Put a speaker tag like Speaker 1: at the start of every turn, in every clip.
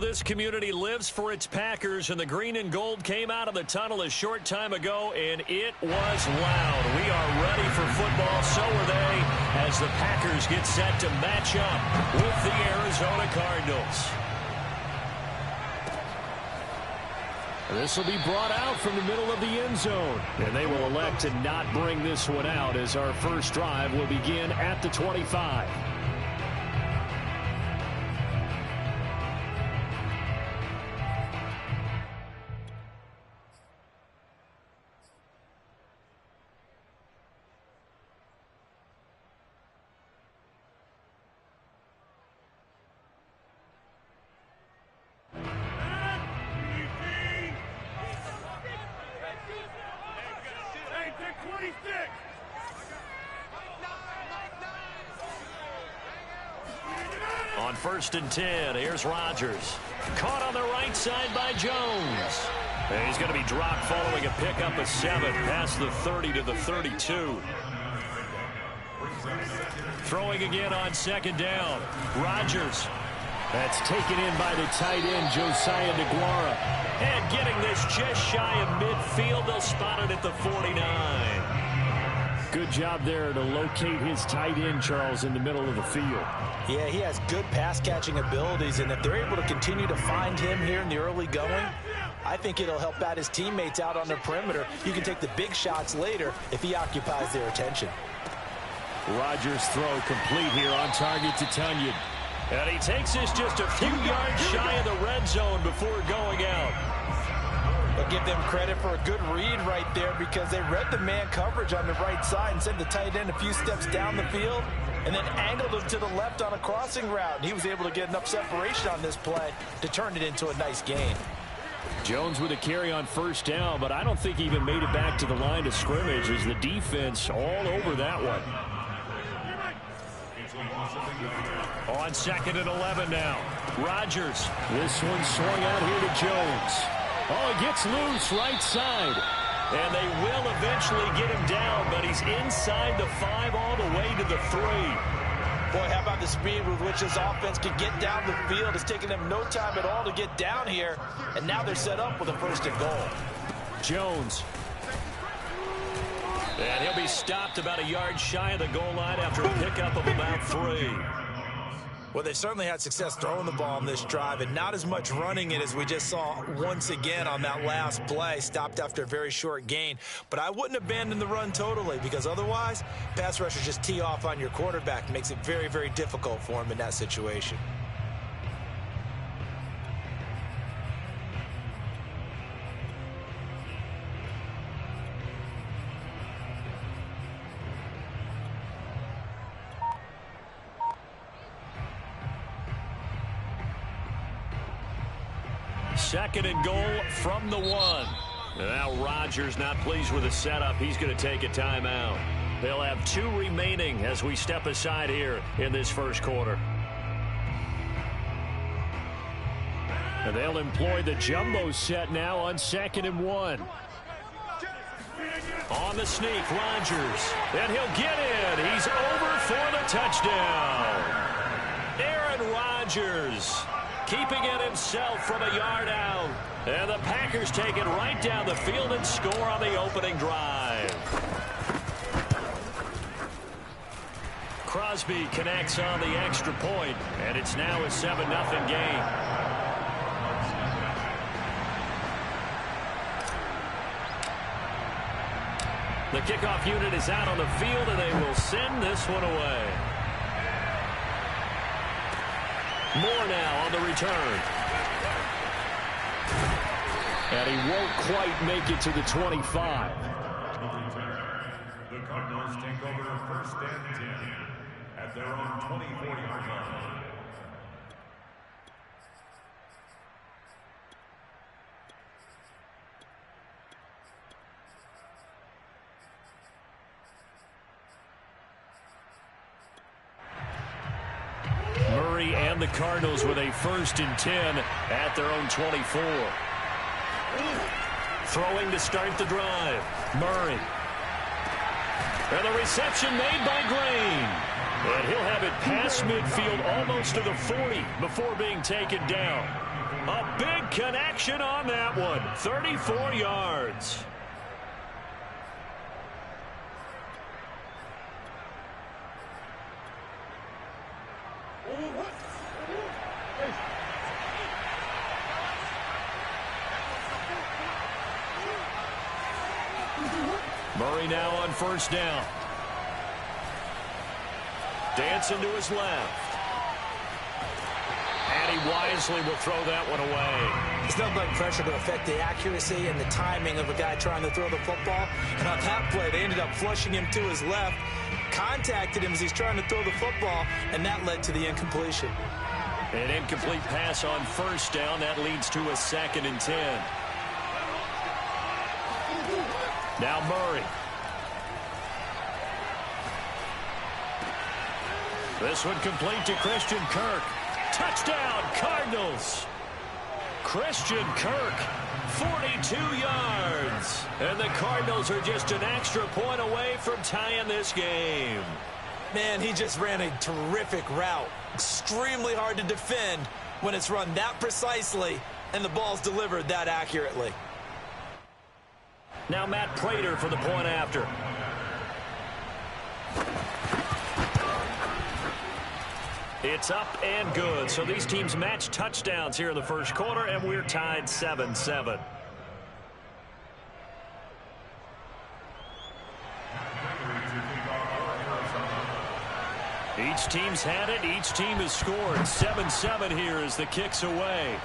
Speaker 1: this community lives for its Packers, and the green and gold came out of the tunnel a short time ago, and it was loud. We are ready for football, so are they, as the Packers get set to match up with the Arizona Cardinals.
Speaker 2: This will be brought out from the middle of the end zone, and they will elect to not bring this one out as our first drive will begin at the 25.
Speaker 1: On 1st and 10, here's Rodgers. Caught on the right side by Jones. And he's going to be dropped following a pickup of 7 past the 30 to the 32. Throwing again on 2nd down. Rodgers.
Speaker 2: That's taken in by the tight end, Josiah DeGuara.
Speaker 1: And getting this just shy of midfield. They'll spot it at the 49.
Speaker 2: Good job there to locate his tight end, Charles, in the middle of the field.
Speaker 3: Yeah, he has good pass-catching abilities, and if they're able to continue to find him here in the early going, I think it'll help out his teammates out on the perimeter. You can take the big shots later if he occupies their attention.
Speaker 2: Rodgers' throw complete here on target to Tunyon.
Speaker 1: And he takes this just a few yards shy of the red zone before going out.
Speaker 3: I'll give them credit for a good read right there because they read the man coverage on the right side and sent the tight end a few steps down the field and then angled him to the left on a crossing route. And he was able to get enough separation on this play to turn it into a nice gain.
Speaker 2: Jones with a carry on 1st down, but I don't think he even made it back to the line of scrimmage as the defense all over that one.
Speaker 1: On 2nd and 11 now. Rodgers.
Speaker 2: This one swung out here to Jones. Oh, he gets loose right side.
Speaker 1: And they will eventually get him down, but he's inside the 5 all the way to the 3.
Speaker 3: Boy, how about the speed with which this offense can get down the field? It's taken them no time at all to get down here, and now they're set up with a 1st and goal.
Speaker 1: Jones. And he'll be stopped about a yard shy of the goal line after a pickup of about 3.
Speaker 3: Well, they certainly had success throwing the ball on this drive and not as much running it as we just saw once again on that last play. Stopped after a very short gain. But I wouldn't abandon the run totally because otherwise, pass rushers just tee off on your quarterback. Makes it very, very difficult for him in that situation.
Speaker 1: Second and goal from the 1. Now Rodgers not pleased with the setup. He's going to take a timeout. They'll have 2 remaining as we step aside here in this first quarter.
Speaker 2: And they'll employ the jumbo set now on 2nd and 1.
Speaker 1: On the sneak, Rodgers. And he'll get in. He's over for the touchdown. Aaron Rodgers keeping it himself from a yard out. And the Packers take it right down the field and score on the opening drive. Crosby connects on the extra point, and it's now a 7-0 game. The kickoff unit is out on the field, and they will send this one away. More now on the return.
Speaker 2: And he won't quite make it to the 25.
Speaker 4: The Cardinals take over 1st and 10 at their own 24-yard line.
Speaker 1: Murray and the Cardinals with a 1st and 10 at their own 24. Throwing to start the drive. Murray.
Speaker 2: And the reception made by Green. And he'll have it past midfield almost to the 40 before being taken down. A big connection on that one. 34 yards. Murray now on first down. Dancing to his left. And he wisely will throw that one away.
Speaker 3: There's no blood pressure to affect the accuracy and the timing of a guy trying to throw the football. And on that play, they ended up flushing him to his left, contacted him as he's trying to throw the football, and that led to the incompletion.
Speaker 2: An incomplete pass on first down. That leads to a 2nd and 10. Now Murray. This one complete to Christian Kirk. Touchdown, Cardinals. Christian Kirk, 42 yards. And the Cardinals are just an extra point away from tying this game.
Speaker 3: Man, he just ran a terrific route. Extremely hard to defend when it's run that precisely and the ball's delivered that accurately.
Speaker 2: Now Matt Prater for the point after. It's up and good. So these teams match touchdowns here in the first quarter, and we're tied 7-7. Each team's had it. Each team has scored. 7-7 here as the kick's away.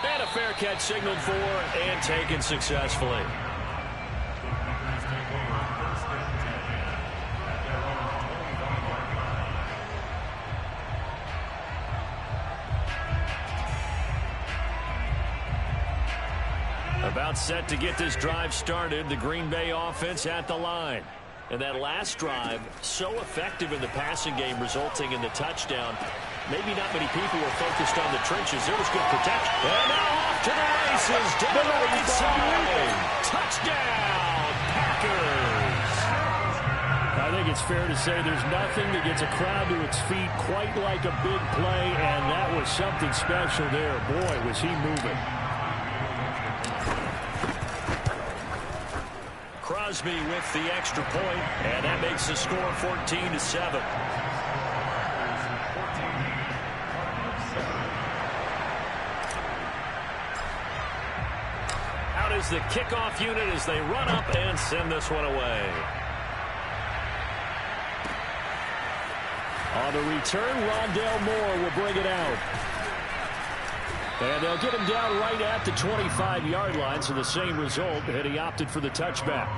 Speaker 2: And a fair catch signaled for and taken successfully. About set to get this drive started. The Green Bay offense at the line. And that last drive, so effective in the passing game, resulting in the touchdown. Maybe not many people were focused on the trenches. There was good protection. And now off to the races. Down the right side. Touchdown, Packers. I think it's fair to say there's nothing that gets a crowd to its feet quite like a big play, and that was something special there. Boy, was he moving. Crosby with the extra point, and that makes the score 14-7. Out is the kickoff unit as they run up and send this one away. On the return, Rondale Moore will bring it out. And they'll get him down right at the 25-yard line, so the same result, and he opted for the touchback.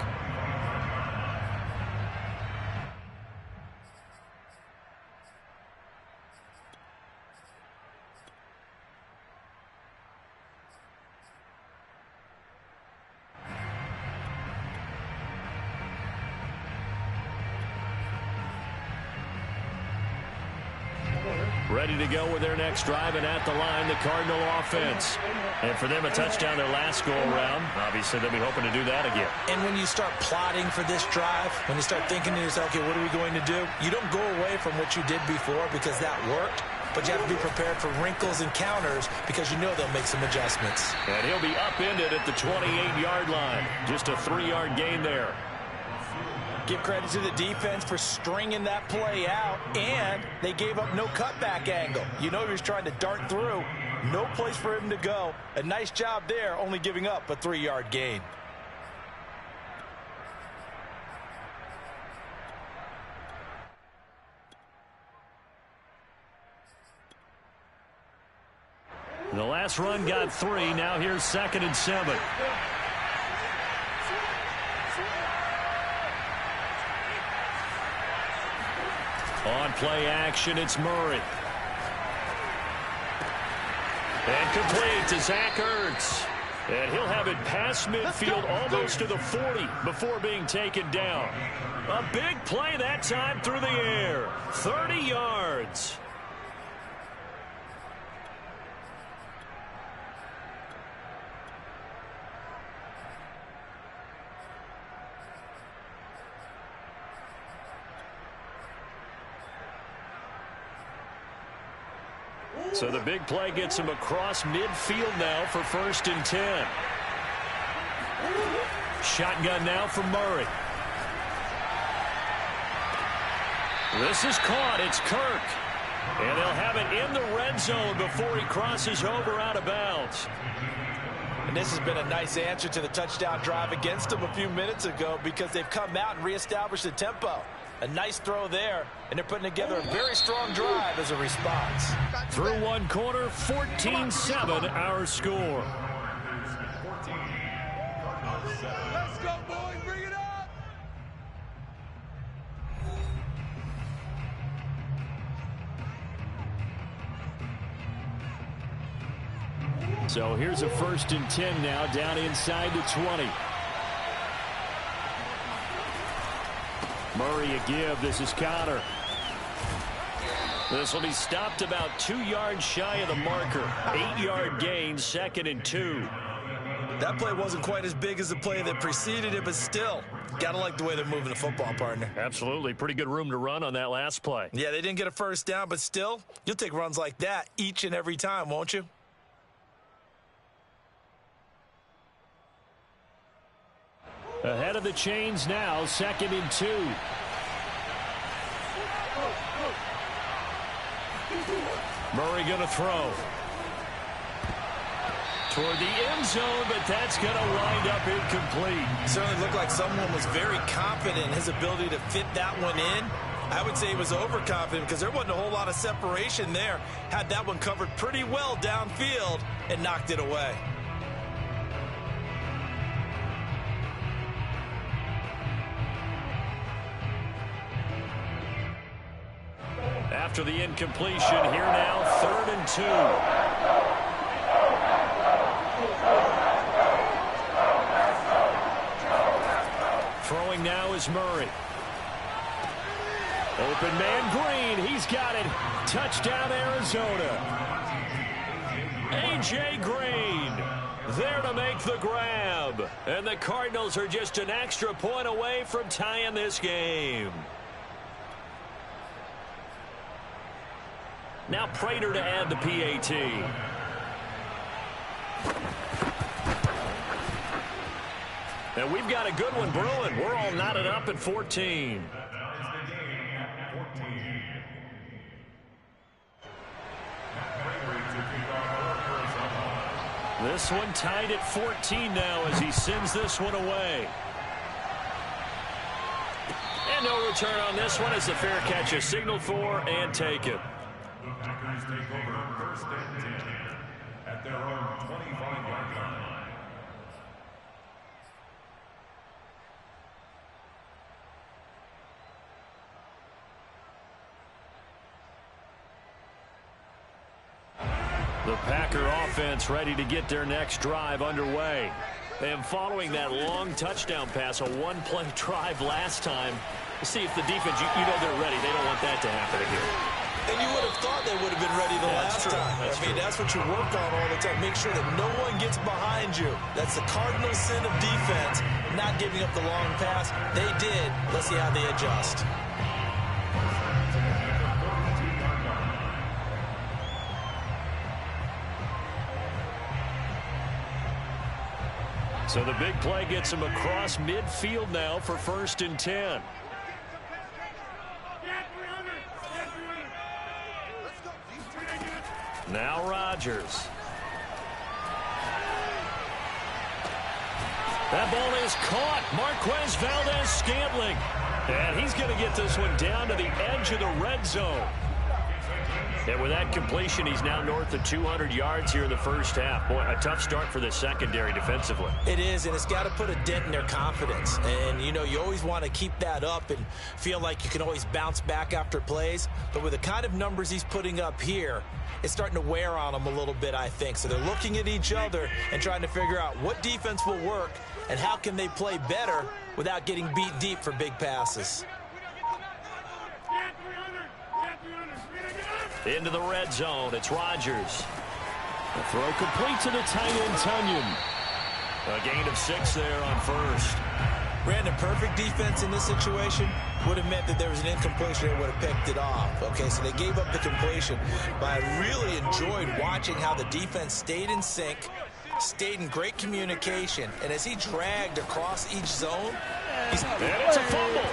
Speaker 2: Ready to go with their next drive, and at the line, the Cardinal offense. And for them, a touchdown their last go-around. Obviously, they'll be hoping to do that again.
Speaker 3: And when you start plotting for this drive, when you start thinking to yourself, okay, what are we going to do? You don't go away from what you did before because that worked, but you have to be prepared for wrinkles and counters because you know they'll make some adjustments.
Speaker 2: And he'll be upended at the 28-yard line. Just a 3-yard gain there.
Speaker 3: Give credit to the defense for stringing that play out, and they gave up no cutback angle. You know he was trying to dart through. No place for him to go. A nice job there, only giving up a 3-yard gain.
Speaker 2: The last run got 3. Now here's 2nd and 7. On play action, it's Murray. And complete to Zach Ertz. And he'll have it past midfield almost to the 40 before being taken down. A big play that time through the air. 30 yards. So the big play gets him across midfield now for 1st and 10. Shotgun now for Murray. This is caught. It's Kirk. And they'll have it in the red zone before he crosses over out of bounds.
Speaker 3: And this has been a nice answer to the touchdown drive against them a few minutes ago because they've come out and reestablished the tempo. A nice throw there, and they're putting together a very strong drive as a response.
Speaker 2: Through one quarter, 14-7 our score.
Speaker 5: Let's go, boys. Bring it up.
Speaker 2: So here's a 1st and 10 now, down inside the 20. Murray a give. This is Conner. This will be stopped about 2 yards shy of the marker. 8-yard gain, 2nd and 2.
Speaker 3: That play wasn't quite as big as the play that preceded it, but still, gotta like the way they're moving the football, partner.
Speaker 2: Absolutely. Pretty good room to run on that last play.
Speaker 3: Yeah, they didn't get a first down, but still, you'll take runs like that each and every time, won't you?
Speaker 2: Ahead of the chains now, 2nd and 2. Murray going to throw. Toward the end zone, but that's going to wind up incomplete.
Speaker 3: Certainly looked like someone was very confident in his ability to fit that one in. I would say he was overconfident because there wasn't a whole lot of separation there. Had that one covered pretty well downfield and knocked it away.
Speaker 2: After the incompletion, here now, 3rd and 2. Throwing now is Murray. Open man Green. He's got it. Touchdown, Arizona. A.J. Green there to make the grab. And the Cardinals are just an extra point away from tying this game. Now Prater to add the PAT. And we've got a good one brewing. We're all knotted up at 14. This one tied at 14 now as he sends this one away. And no return on this one as the fair catch is signaled for and taken.
Speaker 4: The Packers take over 1st and 10 at their own 25-yard line.
Speaker 2: The Packer offense ready to get their next drive underway. And following that long touchdown pass, a one-play drive last time, we'll see if the defense, you know they're ready. They don't want that to happen again.
Speaker 3: And you would have thought they would have been ready the last time. I mean, that's what you work on all the time. Make sure that no one gets behind you. That's the cardinal sin of defense, not giving up the long pass. They did. Let's see how they adjust.
Speaker 2: So the big play gets him across midfield now for 1st and 10. Now Rodgers. That ball is caught. Marquez Valdes-Scantling. And he's going to get this one down to the edge of the red zone. And with that completion, he's now north of 200 yards here in the first half. Boy, a tough start for the secondary defensively.
Speaker 3: It is, and it's got to put a dent in their confidence. And, you know, you always want to keep that up and feel like you can always bounce back after plays. But with the kind of numbers he's putting up here, it's starting to wear on them a little bit, I think. So they're looking at each other and trying to figure out what defense will work and how can they play better without getting beat deep for big passes.
Speaker 2: Into the red zone, it's Rodgers. The throw complete to the tight end, Tunyon. A gain of 6 there on first.
Speaker 3: Brandon, perfect defense in this situation would have meant that there was an incompletion that would have picked it off. Okay, so they gave up the completion. But I really enjoyed watching how the defense stayed in sync, stayed in great communication, and as he dragged across each zone,
Speaker 2: and it's a fumble.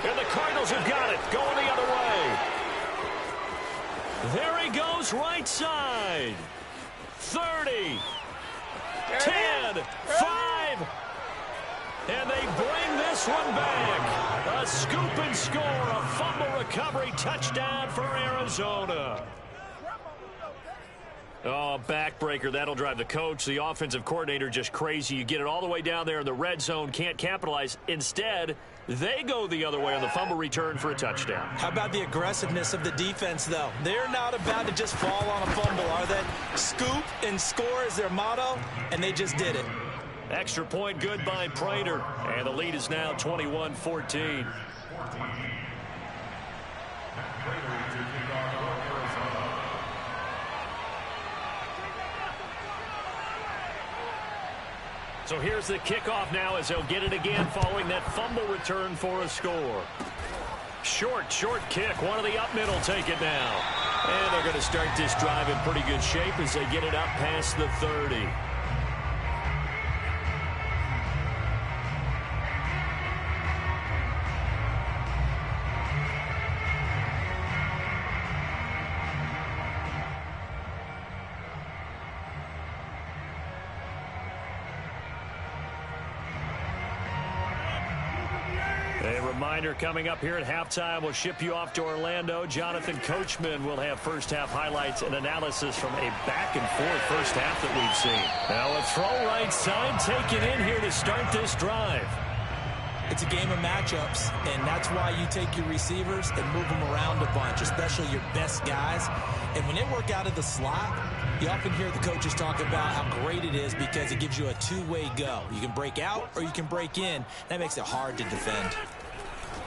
Speaker 2: And the Cardinals have got it, going the other way. There he goes, right side. 30, 10, 5. And they bring this one back. A scoop and score, a fumble recovery touchdown for Arizona. Oh, backbreaker. That'll drive the coach, the offensive coordinator, just crazy. You get it all the way down there in the red zone, can't capitalize. Instead, they go the other way on the fumble return for a touchdown.
Speaker 3: How about the aggressiveness of the defense, though? They're not about to just fall on a fumble, are they? Scoop and score is their motto, and they just did it.
Speaker 2: Extra point good by Prater, and the lead is now 21-14. So here's the kickoff now as they'll get it again following that fumble return for a score. Short kick. One of the up middle take it now. And they're going to start this drive in pretty good shape as they get it up past the 30. A reminder coming up here at halftime. We'll ship you off to Orlando. Jonathan Coachman will have first half highlights and analysis from a back and forth first half that we've seen. Now a throw right side taken in here to start this drive.
Speaker 3: It's a game of matchups, and that's why you take your receivers and move them around a bunch, especially your best guys. And when they work out of the slot, you often hear the coaches talk about how great it is because it gives you a two-way go. You can break out or you can break in. That makes it hard to defend.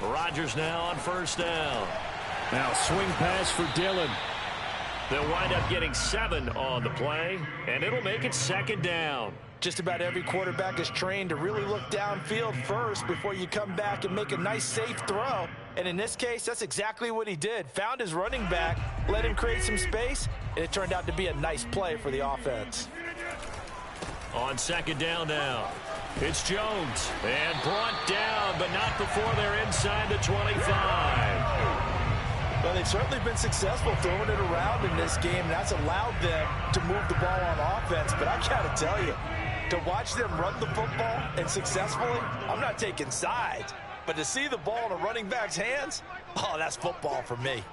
Speaker 2: Rodgers now on first down. Now swing pass for Dillon. They'll wind up getting 7 on the play, and it'll make it second down.
Speaker 3: Just about every quarterback is trained to really look downfield first before you come back and make a nice, safe throw. And in this case, that's exactly what he did. Found his running back, let him create some space, and it turned out to be a nice play for the offense.
Speaker 2: On second down now, it's Jones. And brought down, but not before they're inside the 25.
Speaker 3: Well, they've certainly been successful throwing it around in this game. That's allowed them to move the ball on offense. But I got to tell you, to watch them run the football and successfully, I'm not taking sides. But to see the ball in a running back's hands, oh, that's football for me.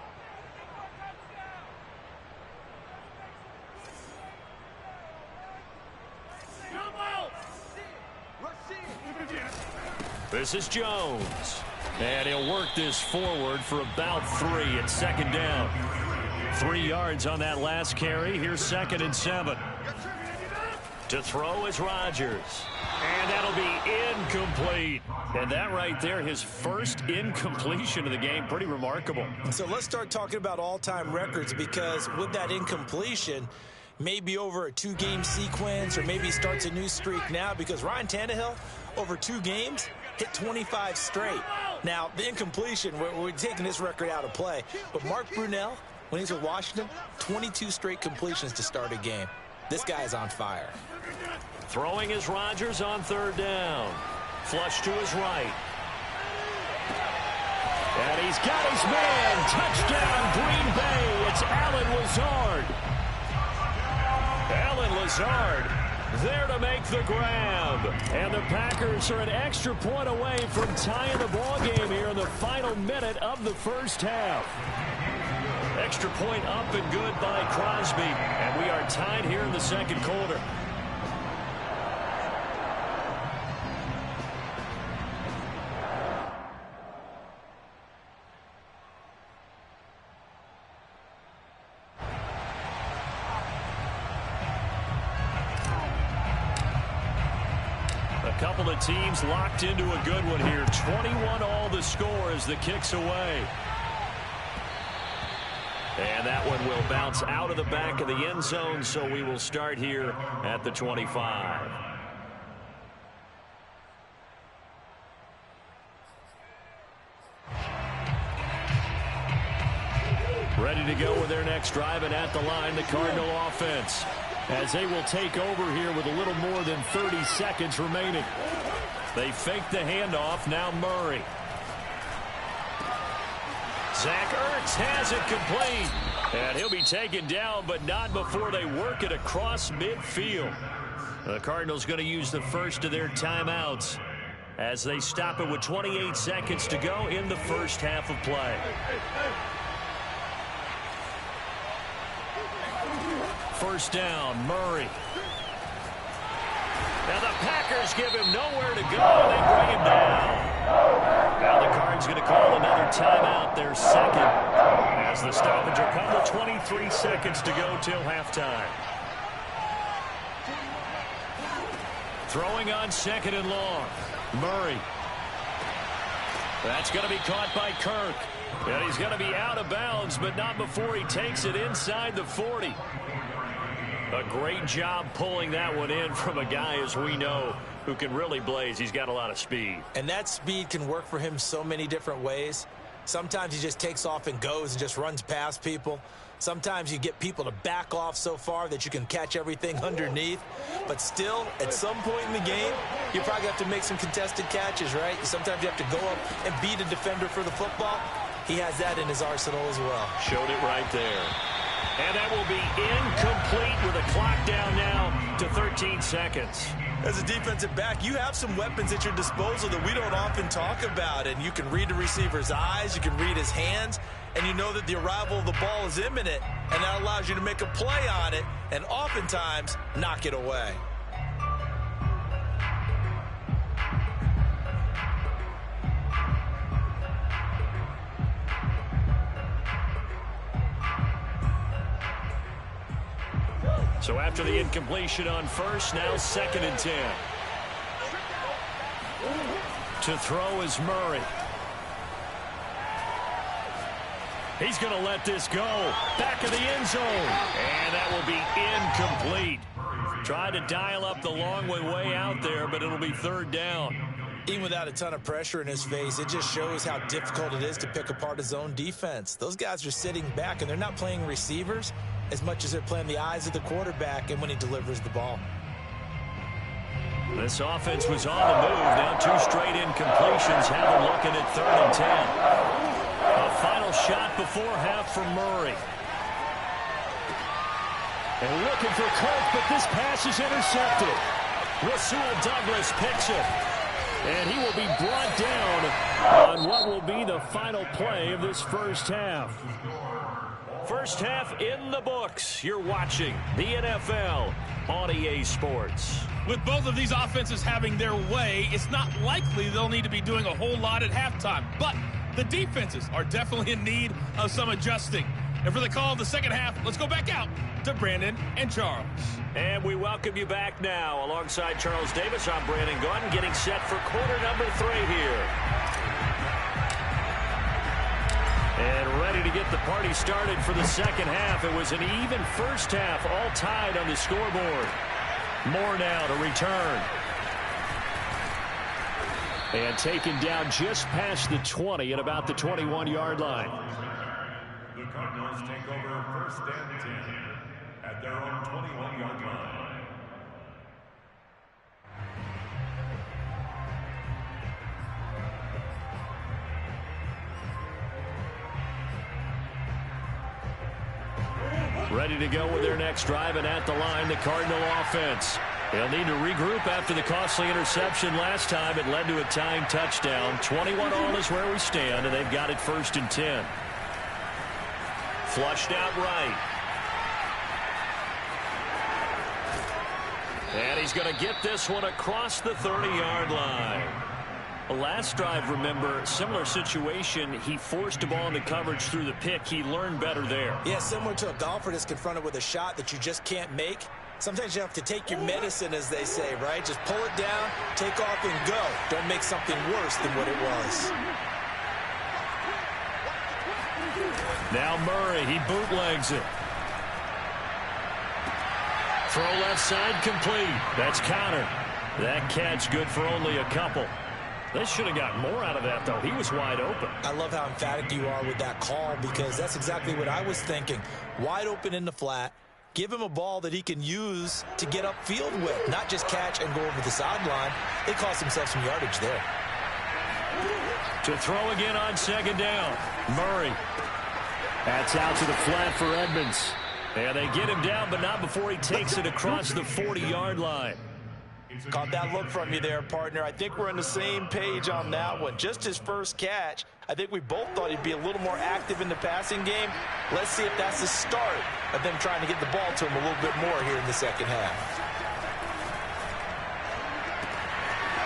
Speaker 2: This is Jones. And he'll work this forward for about 3 at second down. 3 yards on that last carry. Here's 2nd and 7. To throw is Rodgers. And that'll be incomplete. And that right there, his first incompletion of the game. Pretty remarkable.
Speaker 3: So let's start talking about all-time records, because with that incompletion, maybe over a 2-game sequence, or maybe starts a new streak now, because Ryan Tannehill, over 2 games, hit 25 straight. Now, the incompletion, we're taking this record out of play. But Mark Brunell, when he's with Washington, 22 straight completions to start a game. This guy is on fire.
Speaker 2: Throwing is Rodgers on third down. Flush to his right. And he's got his man. Touchdown, Green Bay. It's Allen Lazard. Allen Lazard there to make the grab. And the Packers are an extra point away from tying the ball game here in the final minute of the first half. Extra point up and good by Crosby. And we are tied here in the second quarter. Couple of teams locked into a good one here. 21 all the score as the kick's away. And that one will bounce out of the back of the end zone, so we will start here at the 25. Ready to go with their next drive, and at the line, the Cardinal offense, as they will take over here with a little more than 30 seconds remaining. They fake the handoff. Now Murray. Zach Ertz has it complete. And he'll be taken down, but not before they work it across midfield. The Cardinals going to use the first of their timeouts as they stop it with 28 seconds to go in the first half of play. First down, Murray. Now the Packers give him nowhere to go, and they bring him down. Now the Cards going to call another timeout, their second, as the stoppage will come with 23 seconds to go till halftime. Throwing on second and long, Murray. That's going to be caught by Kirk. And he's going to be out of bounds, but not before he takes it inside the 40. A great job pulling that one in from a guy, as we know, who can really blaze. He's got a lot of speed.
Speaker 3: And that speed can work for him so many different ways. Sometimes he just takes off and goes and just runs past people. Sometimes you get people to back off so far that you can catch everything underneath. But still, at some point in the game, you probably have to make some contested catches, right? Sometimes you have to go up and beat a defender for the football. He has that in his arsenal as well.
Speaker 2: Showed it right there. And that will be incomplete with a clock down now to 13 seconds.
Speaker 3: As a defensive back, you have some weapons at your disposal that we don't often talk about. And you can read the receiver's eyes, you can read his hands, and you know that the arrival of the ball is imminent. And that allows you to make a play on it and oftentimes knock it away.
Speaker 2: So after the incompletion on first, now second and 10. To throw is Murray. He's going to let this go. Back of the end zone. And that will be incomplete. Tried to dial up the long way out there, but it'll be third down.
Speaker 3: Even without a ton of pressure in his face, it just shows how difficult it is to pick apart his own defense. Those guys are sitting back, and they're not playing receivers as much as they're playing the eyes of the quarterback and when he delivers the ball.
Speaker 2: This offense was on the move. Now two straight incompletions have them looking at third and 10. A final shot before half from Murray. And looking for Kirk, but this pass is intercepted. Rasul Douglas picks it. And he will be brought down on what will be the final play of this first half. First half in the books. You're watching the NFL on EA Sports.
Speaker 6: With both of these offenses having their way, it's not likely they'll need to be doing a whole lot at halftime. But the defenses are definitely in need of some adjusting. And for the call of the second half, let's go back out to Brandon and Charles.
Speaker 2: And we welcome you back now. Alongside Charles Davis, I'm Brandon Gaudin, getting set for quarter number 3 here. And ready to get the party started for the second half. It was an even first half, all tied on the scoreboard. Moore now to return. And taken down just past the 20 at about the 21-yard line.
Speaker 4: The Cardinals take over first and 10 at their own 21-yard line.
Speaker 2: Ready to go with their next drive, and at the line, the Cardinal offense. They'll need to regroup after the costly interception last time. It led to a tying touchdown. 21-all is where we stand, and they've got it first and 10. Flushed out right. And he's going to get this one across the 30-yard line. Last drive, remember, similar situation. He forced a ball into coverage through the pick. He learned better there.
Speaker 3: Yeah, similar to a golfer that's confronted with a shot that you just can't make. Sometimes you have to take your medicine, as they say, right? Just pull it down, take off, and go. Don't make something worse than what it was.
Speaker 2: Now Murray, he bootlegs it. Throw left side complete. That's counter. That catch good for only a couple. They should have gotten more out of that, though. He was wide open.
Speaker 3: I love how emphatic you are with that call because that's exactly what I was thinking. Wide open in the flat. Give him a ball that he can use to get upfield with, not just catch and go over the sideline. They cost themselves some yardage there.
Speaker 2: To throw again on second down. Murray. That's out to the flat for Edmonds. And they get him down, but not before he takes it across the 40-yard line.
Speaker 3: Caught that look from you there, partner. I think we're on the same page on that one. Just his first catch. I think we both thought he'd be a little more active in the passing game. Let's see if that's the start of them trying to get the ball to him a little bit more here in the second half.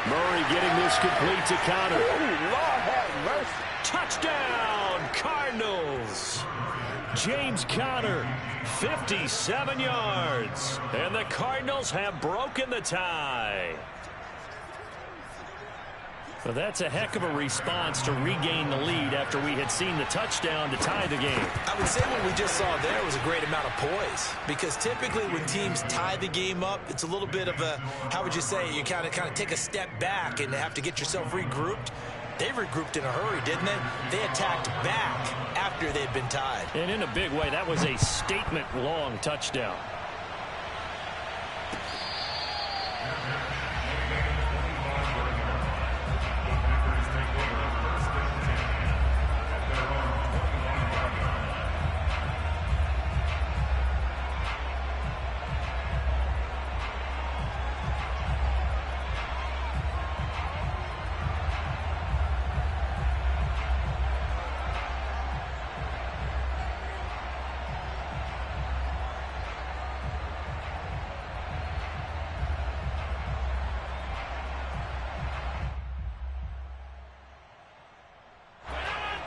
Speaker 2: Murray getting this complete to Conner.
Speaker 5: Ooh, Lord have mercy.
Speaker 2: Touchdown, Cardinals. James Conner, 57 yards. And the Cardinals have broken the tie. Well, that's a heck of a response to regain the lead after we had seen the touchdown to tie the game.
Speaker 3: I would say what we just saw there was a great amount of poise, because typically when teams tie the game up, it's a little bit of a, how would you say, you kind of take a step back and have to get yourself regrouped. They regrouped in a hurry, didn't they? They attacked back after they'd been tied.
Speaker 2: And in a big way, that was a statement-long touchdown.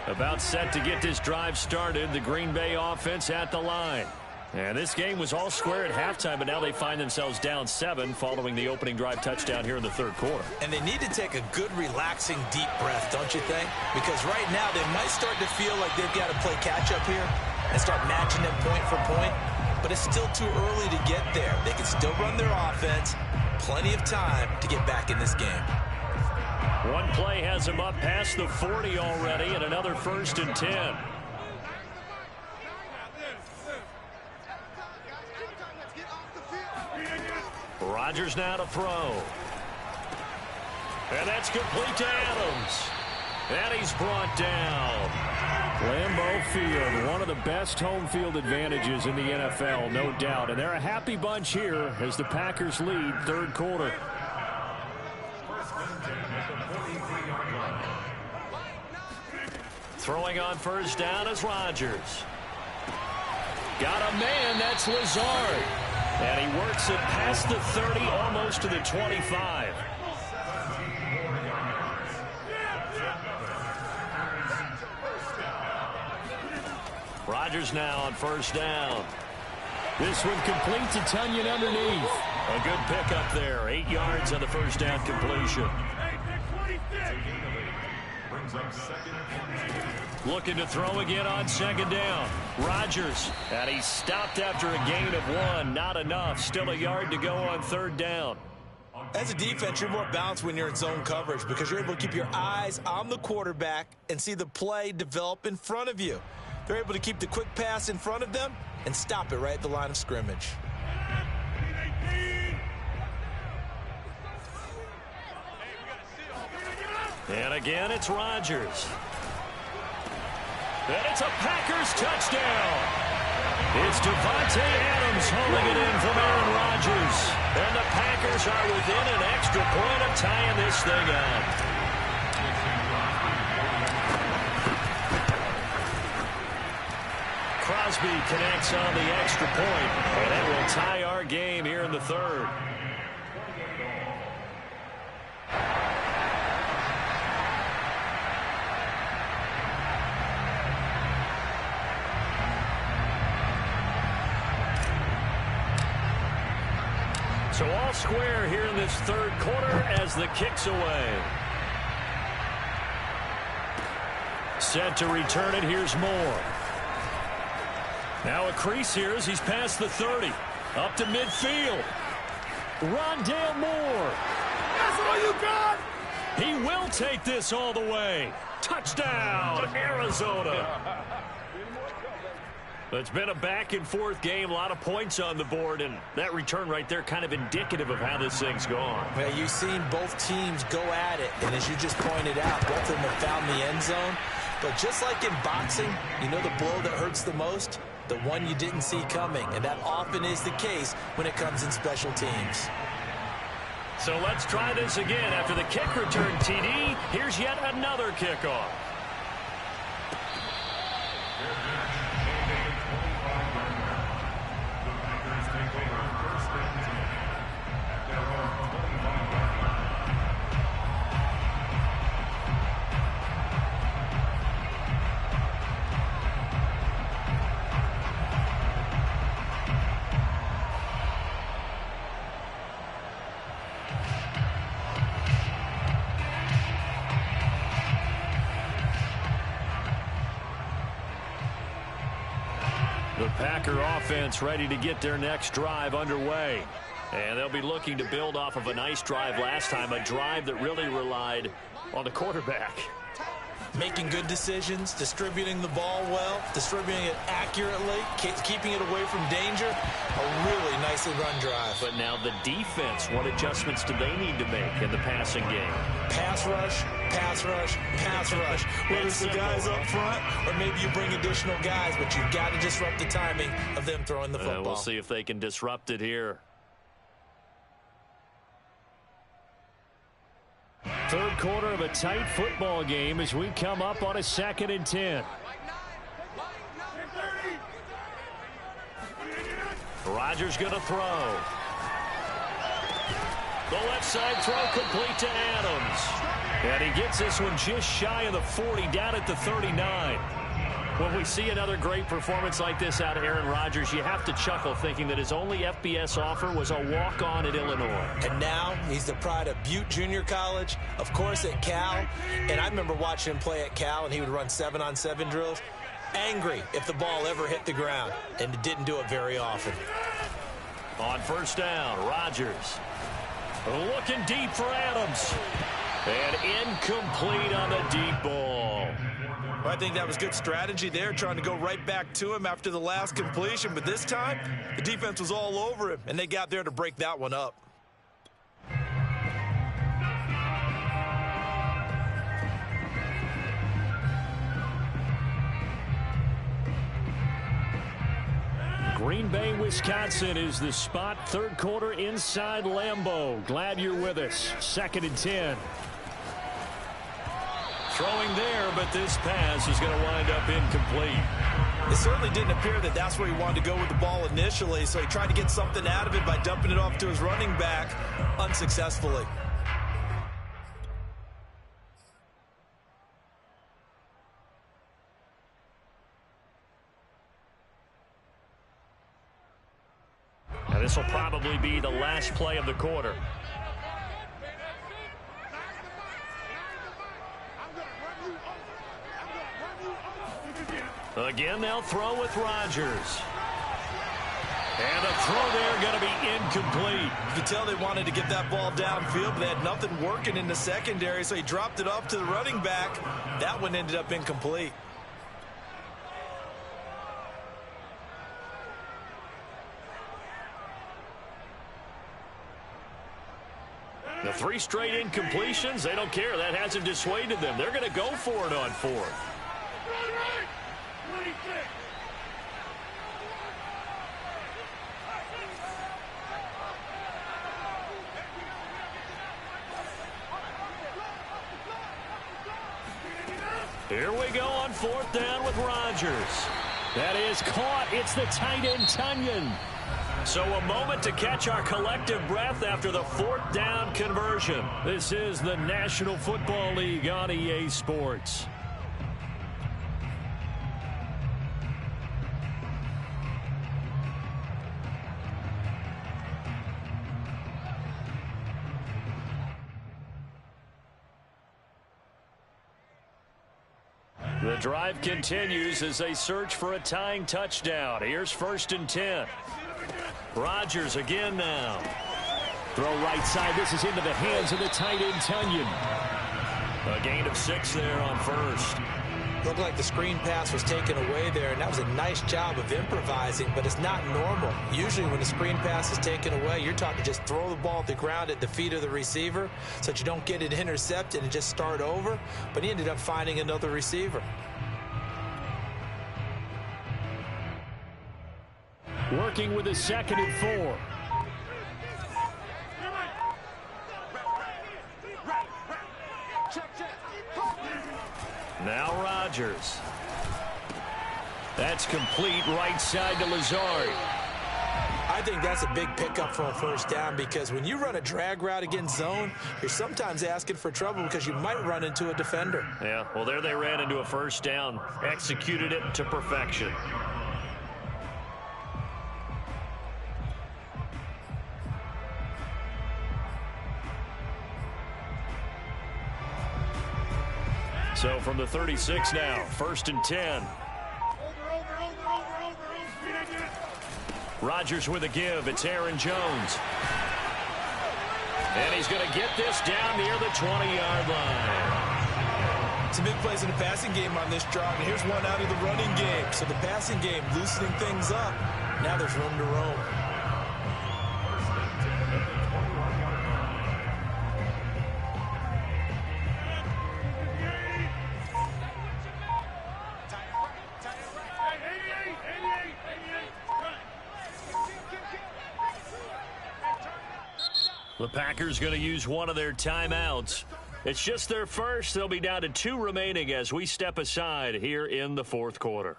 Speaker 2: About set to get this drive started. The Green Bay offense at the line. And this game was all square at halftime, but now they find themselves down 7 following the opening drive touchdown here in the third quarter.
Speaker 3: And they need to take a good, relaxing, deep breath, don't you think? Because right now they might start to feel like they've got to play catch-up here and start matching them point for point. But it's still too early to get there. They can still run their offense. Plenty of time to get back in this game.
Speaker 2: One play has him up past the 40 already, and another 1st and 10. Rodgers now to throw. And that's complete to Adams. And he's brought down. Lambeau Field, one of the best home field advantages in the NFL, no doubt. And they're a happy bunch here as the Packers lead third quarter. Throwing on first down is Rodgers. Got a man, that's Lazard. And he works it past the 30, almost to the 25. Rodgers now on first down. This one complete to Tunyon underneath. A good pickup there. 8 yards on the first down completion. Looking to throw again on second down. Rodgers, and he stopped after a gain of 1. Not enough. Still a yard to go on third down.
Speaker 3: As a defense, you're more balanced when you're in zone coverage because you're able to keep your eyes on the quarterback and see the play develop in front of you. They're able to keep the quick pass in front of them and stop it right at the line of scrimmage.
Speaker 2: And again, it's Rodgers. And it's a Packers touchdown. It's Davante Adams holding it in from Aaron Rodgers. And the Packers are within an extra point of tying this thing up. Crosby connects on the extra point, and it will tie our game here in the third. So all square here in this third quarter as the kick's away. Set to return it, here's Moore. Now a crease here as he's past the 30. Up to midfield. Rondale Moore.
Speaker 5: That's all you got?
Speaker 1: He will take this all the way. Touchdown, Arizona. It's been a back-and-forth game, a lot of points on the board, and that return right there kind of indicative of how this thing's gone.
Speaker 3: Well, you've seen both teams go at it, and as you just pointed out, both of them have found the end zone. But just like in boxing, you know the blow that hurts the most? The one you didn't see coming, and that often is the case when it comes in special teams.
Speaker 1: So let's try this again. After the kick return TD, here's yet another kickoff. The Packer offense ready to get their next drive underway. And they'll be looking to build off of a nice drive last time, a drive that really relied on the quarterback.
Speaker 3: Making good decisions, distributing the ball well, distributing it accurately, keeping it away from danger. A really nicely run drive.
Speaker 1: But now the defense, what adjustments do they need to make in the passing game?
Speaker 3: Pass rush, pass rush, pass rush. Whether it's the guys up front or maybe you bring additional guys, but you've got to disrupt the timing of them throwing the football.
Speaker 1: We'll see if they can disrupt it here. Third quarter of a tight football game as we come up on a 2nd and 10. Rodgers going to throw. The left side throw complete to Adams. And he gets this one just shy of the 40, down at the 39. When we see another great performance like this out of Aaron Rodgers, you have to chuckle thinking that his only FBS offer was a walk-on at Illinois.
Speaker 3: And now he's the pride of Butte Junior College, of course at Cal. And I remember watching him play at Cal, and he would run 7-on-7 drills. Angry if the ball ever hit the ground, and didn't do it very often.
Speaker 1: On first down, Rodgers looking deep for Adams. And incomplete on the deep ball.
Speaker 3: Well, I think that was good strategy there, trying to go right back to him after the last completion. But this time, the defense was all over him, and they got there to break that one up.
Speaker 1: Green Bay, Wisconsin is the spot. Third quarter inside Lambeau. Glad you're with us. 2nd and 10. Throwing there, but this pass is going to wind up incomplete.
Speaker 3: It certainly didn't appear that that's where he wanted to go with the ball initially, so he tried to get something out of it by dumping it off to his running back unsuccessfully.
Speaker 1: Now this will probably be the last play of the quarter. Again, they'll throw with Rodgers. And the throw there going to be incomplete.
Speaker 3: You could tell they wanted to get that ball downfield, but they had nothing working in the secondary, so he dropped it off to the running back. That one ended up incomplete.
Speaker 1: The 3 straight incompletions, they don't care. That hasn't dissuaded them. They're going to go for it on 4th. Here we go on 4th down with Rodgers. That is caught. It's the tight end, Tonyan. So a moment to catch our collective breath after the 4th down conversion. This is the National Football League on EA Sports. The drive continues as they search for a tying touchdown. Here's 1st and 10. Rodgers again now. Throw right side. This is into the hands of the tight end, Tonyan.
Speaker 2: A gain of 6 there on first.
Speaker 3: Looked like the screen pass was taken away there, and that was a nice job of improvising, but it's not normal. Usually when the screen pass is taken away, you're taught to just throw the ball at the ground at the feet of the receiver so that you don't get it intercepted and just start over, but he ended up finding another receiver.
Speaker 2: Working with a 2nd and 4. Now Rodgers. That's complete right side to Lazard.
Speaker 3: I think that's a big pickup for a first down because when you run a drag route against zone, you're sometimes asking for trouble because you might run into a defender.
Speaker 2: Yeah, well, there they ran into a first down. Executed it to perfection. So from the 36 now, 1st and 10. Rodgers with a give. It's Aaron Jones. And he's going to get this down near the 20-yard line.
Speaker 3: Some big plays in the passing game on this drive, and here's one out of the running game. So the passing game loosening things up. Now there's room to roam.
Speaker 2: The Packers going to use one of their timeouts. It's just their first. They'll be down to 2 remaining as we step aside here in the 4th quarter.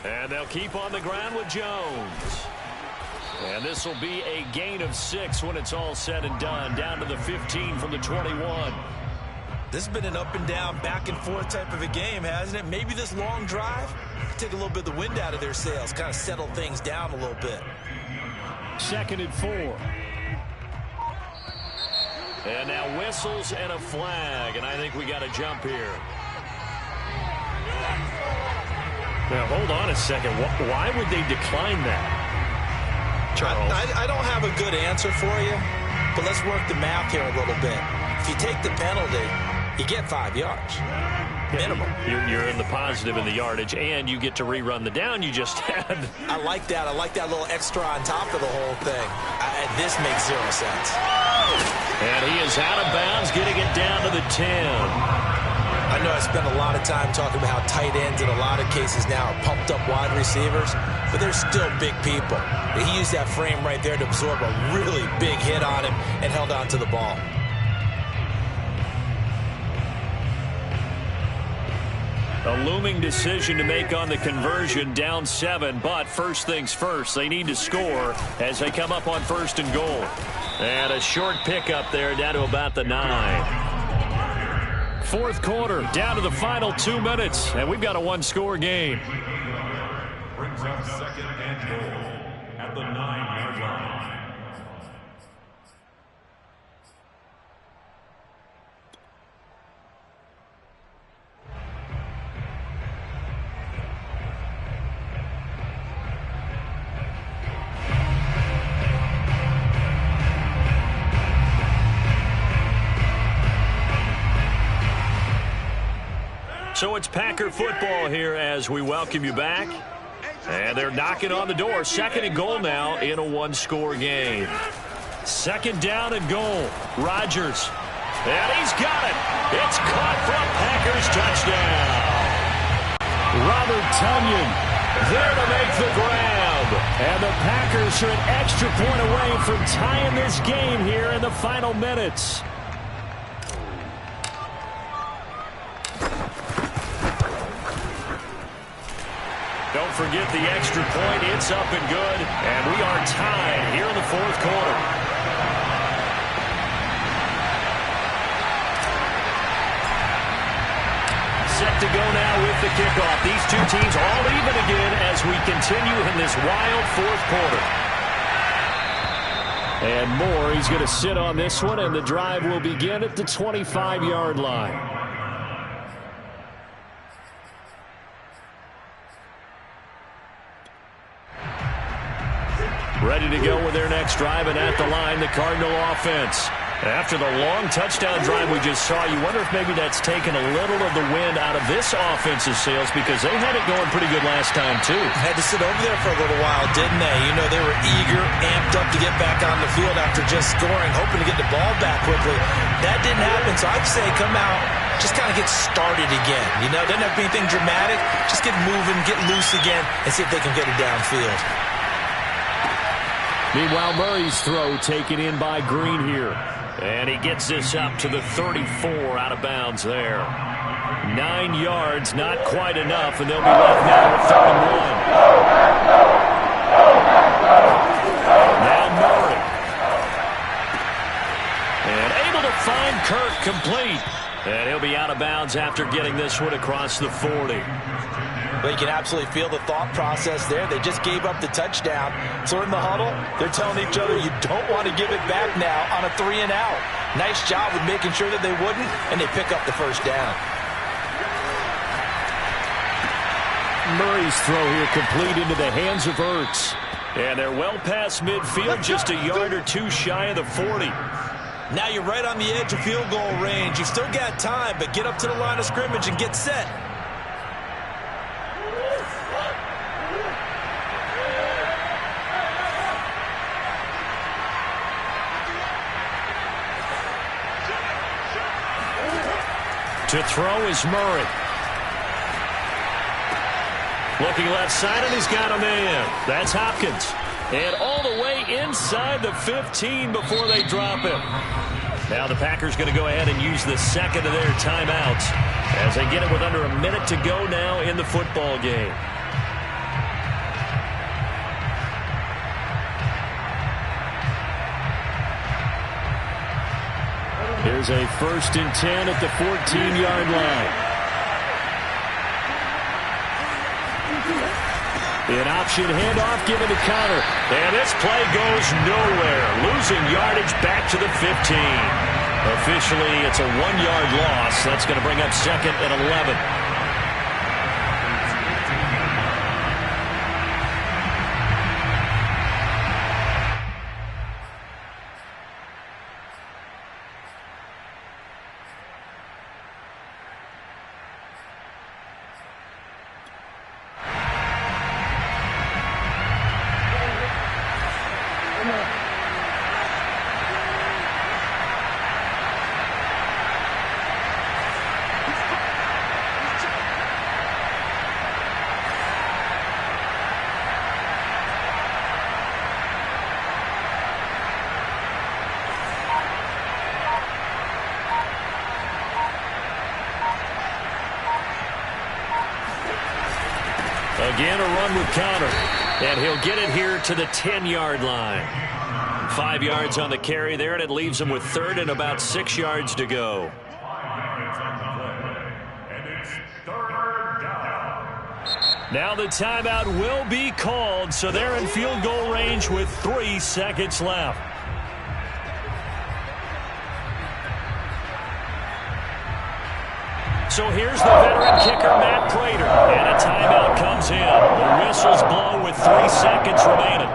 Speaker 2: And they'll keep on the ground with Jones. And this will be a gain of 6 when it's all said and done. Down to the 15 from the 21.
Speaker 3: This has been an up and down, back and forth type of a game, hasn't it? Maybe this long drive could take a little bit of the wind out of their sails, kind of settle things down a little bit.
Speaker 2: 2nd and 4. And now whistles and a flag, and I think we got a jump here. Now, hold on a second. Why would they decline that, Charles?
Speaker 3: I don't have a good answer for you, but let's work the math here a little bit. If you take the penalty, you get 5 yards. Minimum.
Speaker 2: You're in the positive in the yardage, and you get to rerun the down you just had.
Speaker 3: I like that. I like that little extra on top of the whole thing. This makes 0 sense.
Speaker 2: And he is out of bounds, getting it down to the 10.
Speaker 3: I know I spent a lot of time talking about how tight ends in a lot of cases now are pumped up wide receivers, but they're still big people. He used that frame right there to absorb a really big hit on him and held on to the ball.
Speaker 2: A looming decision to make on the conversion, down 7, but first things first, they need to score as they come up on 1st and goal. And a short pickup there down to about the 9. 4th quarter, down to the final 2 minutes, and we've got a 1-score game.
Speaker 4: Brings up 2nd and goal at the 9-yard line.
Speaker 2: So it's Packer football here as we welcome you back. And they're knocking on the door. 2nd and goal now in a 1-score game. 2nd down and goal. Rodgers. And he's got it. It's caught from Packers touchdown. Robert Tonyan there to make the grab. And the Packers are an extra point away from tying this game here in the final minutes. Don't forget the extra point. It's up and good. And we are tied here in the 4th quarter. Set to go now with the kickoff. These two teams all even again as we continue in this wild 4th quarter. And Moore, he's going to sit on this one, and the drive will begin at the 25-yard line. Ready to go with their next drive, and at the line, the Cardinal offense. After the long touchdown drive we just saw, you wonder if maybe that's taken a little of the wind out of this offense's sails, because they had it going pretty good last time, too.
Speaker 3: Had to sit over there for a little while, didn't they? You know, they were eager, amped up to get back on the field after just scoring, hoping to get the ball back quickly. That didn't happen, so I'd say come out, just kind of get started again. You know, doesn't have to be anything dramatic. Just get moving, get loose again, and see if they can get it downfield.
Speaker 2: Meanwhile, Murray's throw taken in by Green here. And he gets this up to the 34, out of bounds there. 9 yards, not quite enough, and they'll be left now with 3rd and 1. Now Murray. And able to find Kirk complete. And he'll be out of bounds after getting this one across the 40.
Speaker 3: But you can absolutely feel the thought process there. They just gave up the touchdown. So in the huddle, they're telling each other, you don't want to give it back now on a 3 and out. Nice job with making sure that they wouldn't, and they pick up the first down.
Speaker 2: Murray's throw here complete into the hands of Ertz. And they're well past midfield, just a yard or two shy of the 40.
Speaker 3: Now you're right on the edge of field goal range. You've still got time, but get up to the line of scrimmage and get set.
Speaker 2: To throw is Murray. Looking left side, and he's got a man. That's Hopkins. And all the way inside the 15 before they drop him. Now the Packers going to go ahead and use the second of their timeouts as they get it with under a minute to go now in the football game. Here's a 1st and 10 at the 14-yard line. An option handoff given to Conner. And this play goes nowhere. Losing yardage back to the 15. Officially, it's a 1-yard loss. That's going to bring up 2nd and 11. Again, a run with Conner. And he'll get it here to the 10-yard line. 5 yards on the carry there, and it leaves him with 3rd and about 6 yards to go. Now the timeout will be called, so they're in field goal range with 3 seconds left. So here's the veteran kicker, Matt Prater, and a timeout comes in. The whistles blow with 3 seconds remaining.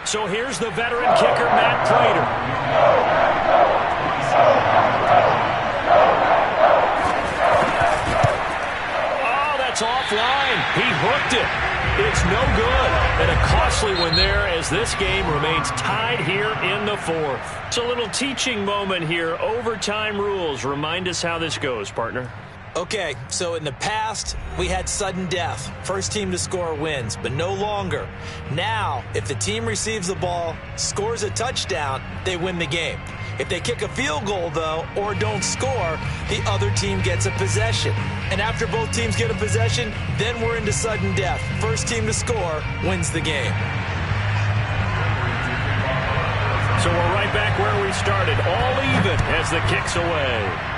Speaker 2: So here's the veteran kicker, Matt Prater. Oh, that's offline. He hooked it. It's no good. And a costly one there as this game remains tied here in the 4th. It's a little teaching moment here. Overtime rules. Remind us how this goes, partner.
Speaker 3: Okay, so in the past, we had sudden death. First team to score wins, but no longer. Now, if the team receives the ball, scores a touchdown, they win the game. If they kick a field goal, though, or don't score, the other team gets a possession. And after both teams get a possession, then we're into sudden death. First team to score wins the game.
Speaker 2: So we're right back where we started, all even as the kick's away.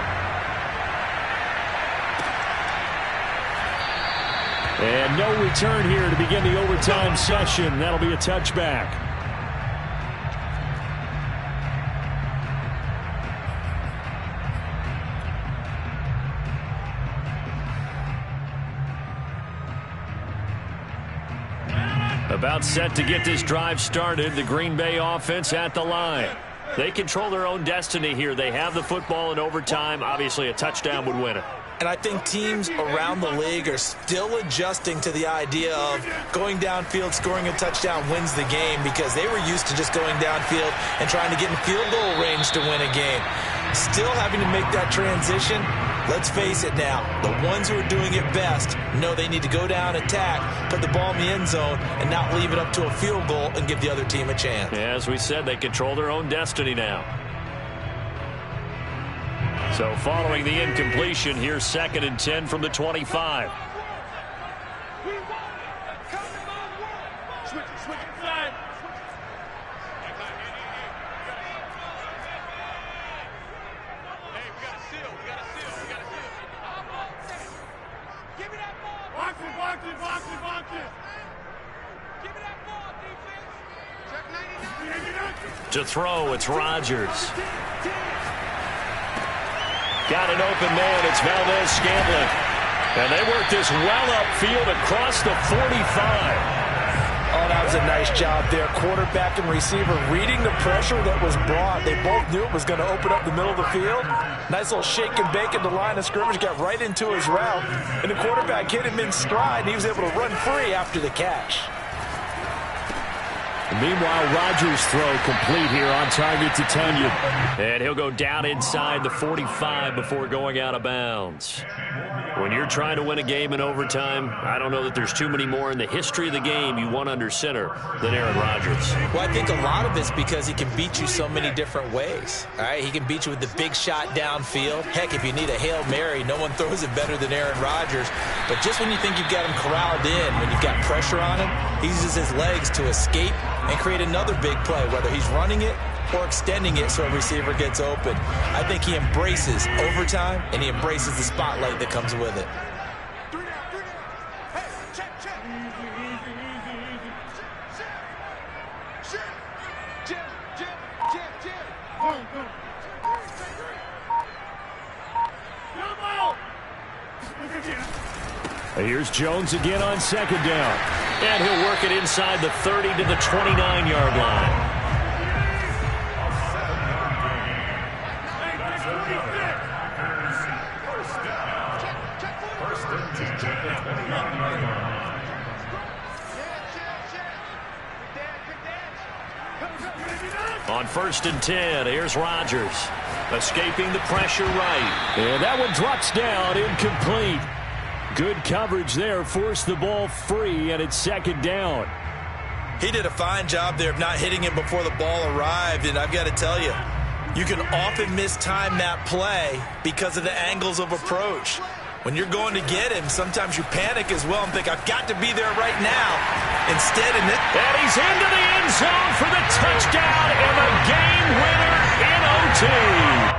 Speaker 1: And no return here to begin the overtime session. That'll be a touchback. About set to get this drive started. The Green Bay offense at the line.
Speaker 2: They control their own destiny here. They have the football in overtime. Obviously, a touchdown would win it.
Speaker 3: And I think teams around the league are still adjusting to the idea of going downfield, scoring a touchdown wins the game, because they were used to just going downfield and trying to get in field goal range to win a game. Still having to make that transition. Let's face it now, the ones who are doing it best know they need to go down, attack, put the ball in the end zone, and not leave it up to a field goal and give the other team a chance.
Speaker 2: Yeah, as we said, they control their own destiny now. So following the incompletion, here's 2nd and 10 from the 25. To throw, it's Rodgers. Got an open man, it's Valdez-Scantling. And they work this well upfield across the 45.
Speaker 3: Oh, that was a nice job there. Quarterback and receiver reading the pressure that was brought. They both knew it was going to open up the middle of the field. Nice little shake and bake at the line of scrimmage, got right into his route. And the quarterback hit him in stride, and he was able to run free after the catch.
Speaker 1: Meanwhile, Rodgers' throw complete here on target to Tunyon.
Speaker 2: And he'll go down inside the 45 before going out of bounds. When you're trying to win a game in overtime, I don't know that there's too many more in the history of the game you want under center than Aaron Rodgers.
Speaker 3: Well, I think a lot of it's because he can beat you so many different ways. All right, he can beat you with the big shot downfield. Heck, if you need a Hail Mary, no one throws it better than Aaron Rodgers. But just when you think you've got him corralled in, when you've got pressure on him, he uses his legs to escape and create another big play, whether he's running it or extending it so a receiver gets open. I think he embraces overtime, and he embraces the spotlight that comes with it.
Speaker 1: Here's Jones again on 2nd down.
Speaker 2: And he'll work it inside the 30 to the 29-yard line. On 1st and 10, here's Rodgers. Escaping the pressure right.
Speaker 1: And that one drops down, incomplete. Good coverage there, forced the ball free, and it's 2nd down.
Speaker 3: He did a fine job there of not hitting him before the ball arrived, and I've got to tell you, you can often mistime that play because of the angles of approach. When you're going to get him, sometimes you panic as well and think, I've got to be there right now. Instead, and
Speaker 2: he's into the end zone for the touchdown and the game winner in OT.